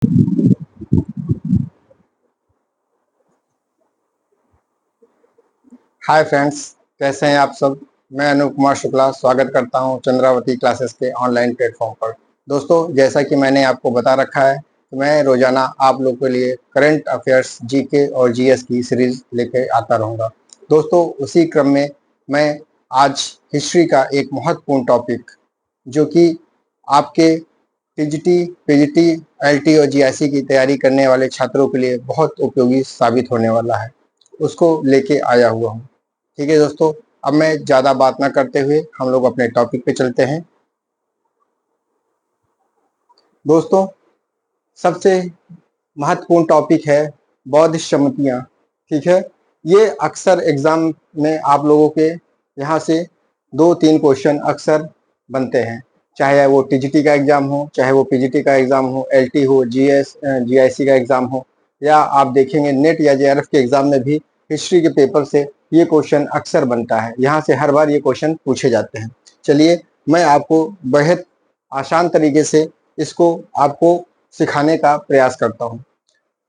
Hi friends, कैसे हैं आप सब। मैं अनूप कुमार शुक्ला स्वागत करता हूं चंद्रावती क्लासेस के ऑनलाइन प्लेटफॉर्म पर। दोस्तों, जैसा कि मैंने आपको बता रखा है कि मैं रोजाना आप लोगों के लिए करंट अफेयर्स, जीके और जीएस की सीरीज लेकर आता रहूंगा। दोस्तों, उसी क्रम में मैं आज हिस्ट्री का एक महत्वपूर्ण टॉपिक, जो कि आपके टीजीटी, पीजीटी, एलटी और जीआईसी की तैयारी करने वाले छात्रों के लिए बहुत उपयोगी साबित होने वाला है, उसको लेके आया हुआ हूँ। ठीक है दोस्तों, अब मैं ज़्यादा बात ना करते हुए हम लोग अपने टॉपिक पे चलते हैं। दोस्तों, सबसे महत्वपूर्ण टॉपिक है बौद्ध सम्मतियाँ। ठीक है, ये अक्सर एग्जाम में आप लोगों के यहाँ से 2-3 क्वेश्चन अक्सर बनते हैं, चाहे वो टीजीटी का एग्जाम हो, चाहे वो पीजीटी का एग्जाम हो, एलटी हो, जीएस जीआईसी का एग्जाम हो, या आप देखेंगे नेट या जेआरएफ के एग्जाम में भी हिस्ट्री के पेपर से ये क्वेश्चन अक्सर बनता है। यहाँ से हर बार ये क्वेश्चन पूछे जाते हैं। चलिए, मैं आपको बेहद आसान तरीके से इसको आपको सिखाने का प्रयास करता हूँ।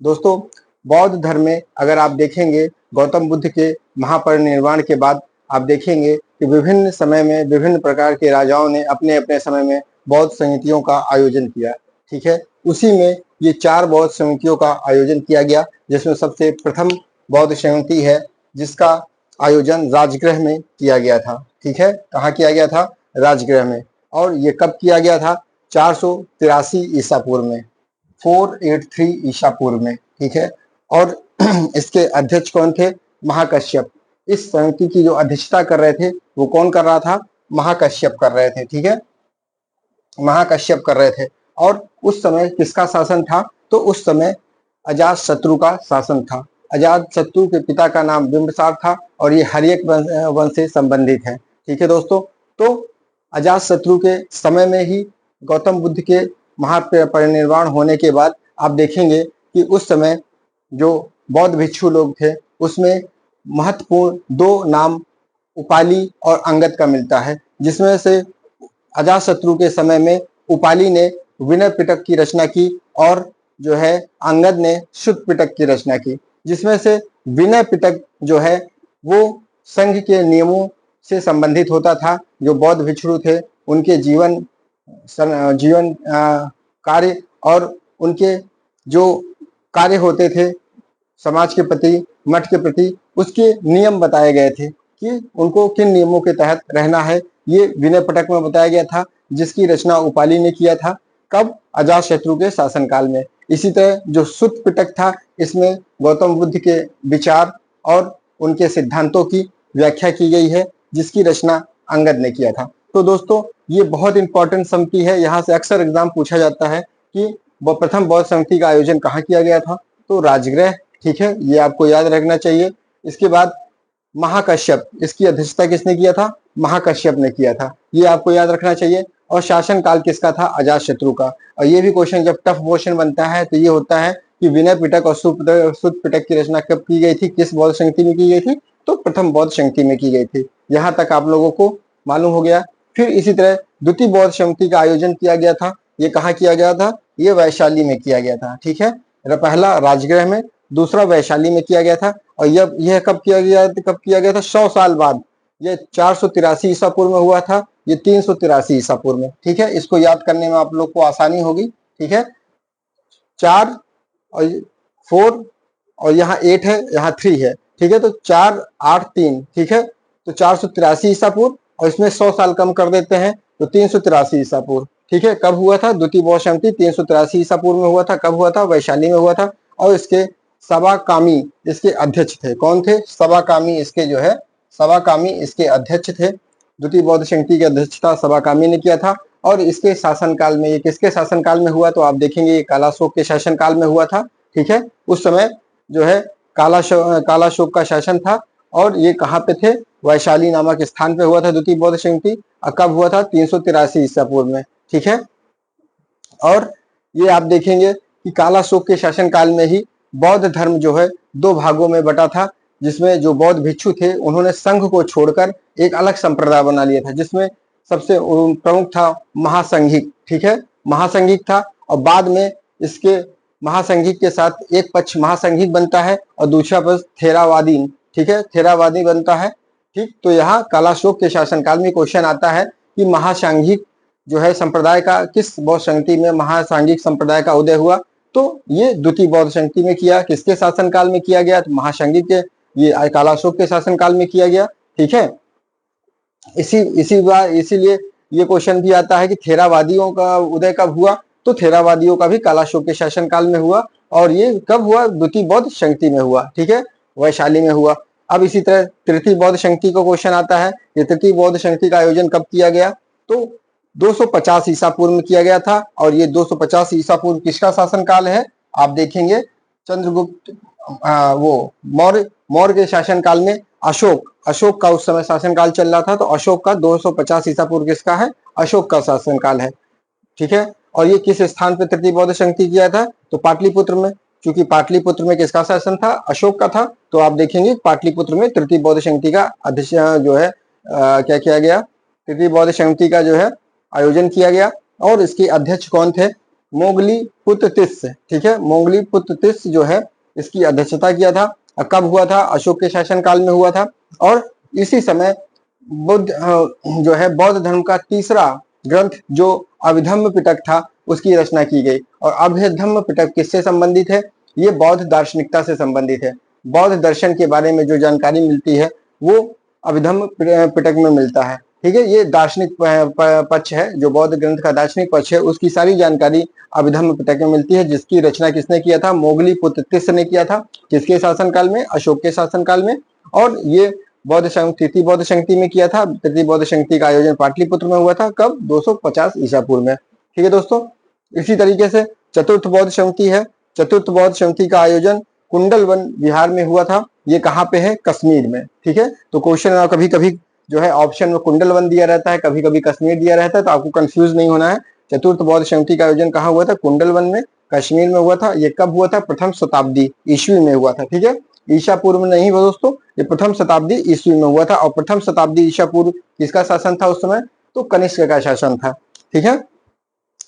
दोस्तों, बौद्ध धर्म में अगर आप देखेंगे, गौतम बुद्ध के महापरिनिर्वाण के बाद आप देखेंगे कि विभिन्न समय में विभिन्न प्रकार के राजाओं ने अपने अपने समय में बौद्ध समितियों का आयोजन किया। ठीक है, उसी में ये 4 बौद्ध समितियों का आयोजन किया गया, जिसमें सबसे प्रथम बौद्ध समिति है जिसका आयोजन राजगृह में किया गया था। ठीक है, कहाँ किया गया था? राजगृह में। और ये कब किया गया था? 483 ईसा पूर्व में, 483 ईसा पूर्व में। ठीक है, और इसके अध्यक्ष कौन थे? महाकश्यप। इस समिति की जो अध्यक्षता कर रहे थे वो कौन कर रहा था? महाकश्यप कर रहे थे। ठीक है, महाकश्यप कर रहे थे। और उस समय किसका शासन था? तो उस समय अजात शत्रु का शासन था। अजात शत्रु के पिता का नाम बिंबिसार था और ये हर्यक वंश से संबंधित है। ठीक है दोस्तों, तो अजात शत्रु के समय में ही गौतम बुद्ध के महापरिनिर्वाण होने के बाद आप देखेंगे कि उस समय जो बौद्ध भिक्षु लोग थे उसमें महत्वपूर्ण 2 नाम उपाली और अंगद का मिलता है, जिसमें से अजातशत्रु के समय में उपाली ने विनय पिटक की रचना की और जो है अंगद ने शुद्ध पिटक की रचना की। जिसमें से विनय पिटक जो है वो संघ के नियमों से संबंधित होता था। जो बौद्ध भिक्षु थे उनके जीवन कार्य और उनके जो कार्य होते थे समाज के प्रति, मठ के प्रति, उसके नियम बताए गए थे कि उनको किन नियमों के तहत रहना है। ये विनय पिटक में बताया गया था, जिसकी रचना उपाली ने किया था। कब? अजातशत्रु के शासनकाल में। इसी तरह जो सुत्त पिटक था, इसमें गौतम बुद्ध के विचार और उनके सिद्धांतों की व्याख्या की गई है, जिसकी रचना अंगद ने किया था। तो दोस्तों, ये बहुत इंपॉर्टेंट समिति है। यहाँ से अक्सर एग्जाम पूछा जाता है कि प्रथम बौद्ध समिति का आयोजन कहाँ किया गया था? तो राजगृह। ठीक है, ये आपको याद रखना चाहिए। इसके बाद महाकश्यप, इसकी अध्यक्षता किसने किया था? महाकश्यप ने किया था, ये आपको याद रखना चाहिए। और शासन काल किसका था? अजातशत्रु का। और ये भी क्वेश्चन जब टफ क्वेश्चन बनता है तो ये होता है कि विनय पिटक और सुत्त पिटक की रचना कब की गई थी, किस बौद्ध समिति में की गई थी? तो प्रथम बौद्ध समिति में की गई थी। यहाँ तक आप लोगों को मालूम हो गया। फिर इसी तरह द्वितीय बौद्ध समिति का आयोजन किया गया था। ये कहाँ किया गया था? ये वैशाली में किया गया था। ठीक है, पहला राजगृह में, दूसरा वैशाली में किया गया था। और यह कब किया गया था? 100 साल बाद। ये 483 ईसा पूर्व में हुआ था, ये 383 ईसा पूर्व में। ठीक है, इसको याद करने में आप लोग को आसानी होगी। ठीक है, 4 और 4 और यहाँ 8 है, यहाँ 3 है। ठीक है, तो 4, 8, 3। ठीक है, तो 483 ईसा पूर्व और इसमें 100 साल कम कर देते हैं तो 383 ईसा पूर्व। ठीक है, कब हुआ था? द्वितीय बौद्ध समिति 383 ईसा पूर्व में हुआ था। कब हुआ था? वैशाली में हुआ था। और इसके सबाकामी इसके अध्यक्ष थे। कौन थे? सबाकामी इसके जो है, सबाकामी इसके अध्यक्ष थे। द्वितीय बौद्ध समिति की अध्यक्षता सबाकामी ने किया था। और इसके शासनकाल में, ये किसके शासनकाल में हुआ? तो आप देखेंगे ये कालाशोक के शासनकाल में हुआ था। ठीक है, उस समय जो है कालाशोक का शासन था। और ये कहाँ पे थे? वैशाली नामक स्थान पे हुआ था द्वितीय बौद्ध समिति। कब हुआ था? 383 ईसा पूर्व में। ठीक है, और ये आप देखेंगे कि कालाशोक के शासनकाल में ही बौद्ध धर्म जो है 2 भागों में बटा था, जिसमें जो बौद्ध भिक्षु थे उन्होंने संघ को छोड़कर एक अलग संप्रदाय बना लिया था, जिसमें सबसे प्रमुख था महासंघिक। ठीक है, महासंघिक था। और बाद में इसके महासंघिक के साथ एक पक्ष महासंघिक बनता है और दूसरा पक्ष थेरावादी, ठीक है, थेरावादी बनता है। ठीक, तो यहाँ कालाशोक के शासनकाल में क्वेश्चन आता है कि महासांघिक जो है संप्रदाय का किस बौद्ध संगति में महासांघिक संप्रदाय का उदय हुआ। तो ये द्वितीय बौद्ध संगति में किया, किसके शासनकाल में किया गया, तो महासांघिक के, ये कालाशोक के शासनकाल में किया गया। ठीक है, इसीलिए ये क्वेश्चन भी आता है कि थेरावादियों का उदय कब हुआ, तो थेरावादियों का भी कालाशोक के शासनकाल में हुआ, और ये कब हुआ, द्वितीय बौद्ध संगति में हुआ। ठीक है, वैशाली में हुआ। अब इसी तरह तृतीय बौद्ध संगति का क्वेश्चन आता है, ये तृतीय बौद्ध संगति का आयोजन कब किया गया, तो 250 ईसा पूर्व में किया गया था। और ये 250 ईसा पूर्व किसका शासनकाल है, आप देखेंगे चंद्रगुप्त वो मौर्य के शासनकाल में अशोक का उस समय शासनकाल चल रहा था, तो अशोक का 250 ईसा पूर्व किसका है, अशोक का शासनकाल है। ठीक है, और ये किस स्थान पर तृतीय बौद्ध संगति किया था, तो पाटलिपुत्र में। क्योंकि पाटलिपुत्र में किसका शासन था, अशोक का था, तो आप देखेंगे पाटलिपुत्र में तृतीय बौद्ध संगति का अध्यक्ष जो है क्या किया गया, तृतीय बौद्ध संगति का जो है आयोजन किया गया। और इसके अध्यक्ष कौन थे, मोगलीपुत्र तिस्य। ठीक है, मोगलीपुत्र तिस्य जो है इसकी अध्यक्षता किया था। कब हुआ था, अशोक के शासनकाल में हुआ था। और इसी समय बुद्ध जो है बौद्ध धर्म का तीसरा ग्रंथ जो अभिधम्म पिटक था उसकी रचना की गई। और अभिधम्म पिटक किससे संबंधित है, ये बौद्ध दार्शनिकता से संबंधित है। बौद्ध दर्शन के बारे में जो जानकारी मिलती है वो अभिधम्म पिटक में मिलता है। ठीक है, ये दार्शनिक पक्ष है, जो बौद्ध ग्रंथ का दार्शनिक पक्ष है उसकी सारी जानकारी अभिधम्म पिटक में मिलती है, जिसकी रचना किसने किया था, मोगलीपुत्र तिस्य ने किया था। किसके शासनकाल में, अशोक के शासनकाल में। और ये तृतीय बौद्ध संगति में किया था। तृतीय बौद्ध संगति का आयोजन पाटलिपुत्र में हुआ था, कब, 250 ईसा पूर्व में। ठीक है दोस्तों, इसी तरीके से चतुर्थ बौद्ध संगति है। चतुर्थ बौद्ध संगति का आयोजन कुंडलवन बिहार में हुआ था। ये कहाँ पे है, कश्मीर में। ठीक है, तो क्वेश्चन कभी कभी जो है ऑप्शन में कुंडलवन दिया रहता है, कभी कभी कश्मीर दिया रहता है, तो आपको कंफ्यूज नहीं होना है। चतुर्थ बौद्ध संगति का आयोजन कहाँ हुआ था, कुंडलवन में, कश्मीर में हुआ था। ये कब हुआ था, प्रथम शताब्दी ईस्वी में हुआ था। ठीक है, ईसा पूर्व में नहीं हुआ दोस्तों, ये प्रथम शताब्दी ईस्वी में हुआ था। और प्रथम शताब्दी ईसा पूर्व किसका शासन था उस समय, तो कनिष्क का शासन था। ठीक है,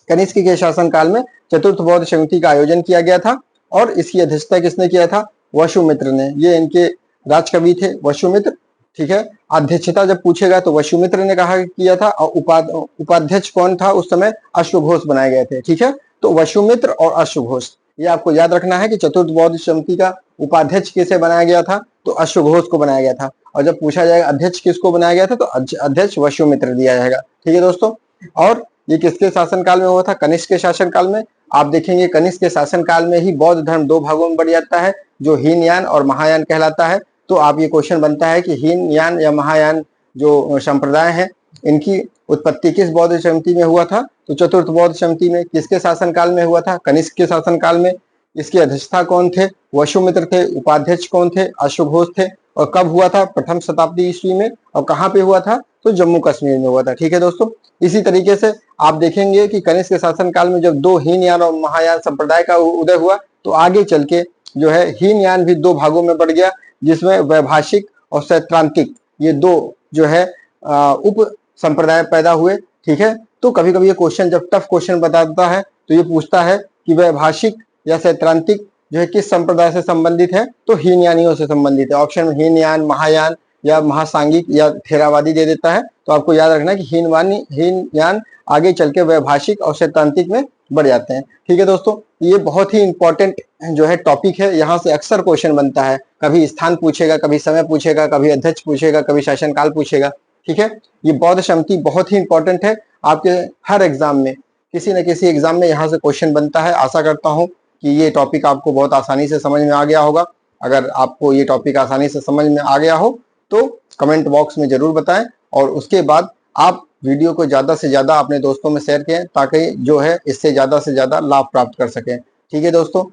कनिष्क के शासनकाल में चतुर्थ बौद्ध संगति का आयोजन किया गया था। और इसकी अध्यक्षता किसने किया था, वसुमित्र ने। ये इनके राजकवि थे वसुमित्र। ठीक है, अध्यक्षता जब पूछेगा तो वसुमित्र ने कहा किया था। और उपाध्यक्ष कौन था उस समय, अश्वघोष बनाए गए थे। ठीक है, तो वसुमित्र और अश्वघोष, ये आपको याद रखना है कि चतुर्थ बौद्ध संगति का उपाध्यक्ष किसे बनाया गया था, तो अश्वघोष को बनाया गया था। और जब पूछा जाएगा अध्यक्ष किसको बनाया गया था, तो अध्यक्ष वसुमित्र दिया जाएगा। ठीक है दोस्तों, और ये किसके शासनकाल में हुआ था, कनिष्क के शासनकाल में। आप देखेंगे कनिष्क के शासनकाल में ही बौद्ध धर्म दो भागों में बढ़ जाता है, जो हीनयान और महायान कहलाता है। तो आप ये क्वेश्चन बनता है कि हीनयान या महायान जो संप्रदाय है इनकी उत्पत्ति किस बौद्ध संगति में हुआ था, तो चतुर्थ बौद्ध संगति में। किसके शासनकाल में हुआ था, कनिष्क के शासनकाल में। इसके अध्यक्षता कौन थे, वसुमित्र थे। उपाध्यक्ष कौन थे, अश्वघोष थे। और कब हुआ था, प्रथम शताब्दी ईस्वी में। और कहाँ पे हुआ था, तो जम्मू कश्मीर में हुआ था। ठीक है दोस्तों, इसी तरीके से आप देखेंगे कि कनिष्क के शासनकाल में जब दो हीनयान और महायान संप्रदाय का उदय हुआ, तो आगे चल के जो है हीनयान भी दो भागों में बढ़ गया, जिसमें वैभाषिक और सैद्धांतिक ये दो जो है उप संप्रदाय पैदा हुए। ठीक है, तो कभी कभी ये क्वेश्चन जब टफ क्वेश्चन बताता है तो ये पूछता है कि वैभाषिक या सैद्धांतिक जो है किस संप्रदाय से संबंधित है, तो हीनयानियों से संबंधित है। ऑप्शन में हीनयान, महायान या महासांगिक या थेरावादी दे देता है। तो आपको याद रखना है कि हीनयान आगे चल के वैभाषिक और सैद्धांतिक में बढ़ जाते हैं। ठीक है दोस्तों, ये बहुत ही इंपॉर्टेंट जो है टॉपिक है। यहाँ से अक्सर क्वेश्चन बनता है, कभी स्थान पूछेगा, कभी समय पूछेगा, कभी अध्यक्ष पूछेगा, कभी शासनकाल पूछेगा। ठीक है, ये बौद्ध संगति बहुत ही इंपॉर्टेंट है। आपके हर एग्जाम में, किसी न किसी एग्जाम में यहाँ से क्वेश्चन बनता है। आशा करता हूँ कि ये टॉपिक आपको बहुत आसानी से समझ में आ गया होगा। अगर आपको ये टॉपिक आसानी से समझ में आ गया हो तो कमेंट बॉक्स में जरूर बताएं। और उसके बाद आप वीडियो को ज़्यादा से ज़्यादा अपने दोस्तों में शेयर करें, ताकि जो है इससे ज़्यादा से ज़्यादा लाभ प्राप्त कर सकें। ठीक है दोस्तों,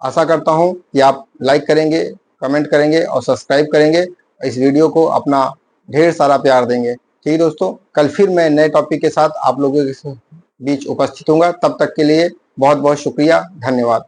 आशा करता हूँ कि आप लाइक करेंगे, कमेंट करेंगे और सब्सक्राइब करेंगे। इस वीडियो को अपना ढेर सारा प्यार देंगे। ठीक है दोस्तों, कल फिर मैं नए टॉपिक के साथ आप लोगों के बीच उपस्थित हूँगा। तब तक के लिए बहुत बहुत शुक्रिया, धन्यवाद।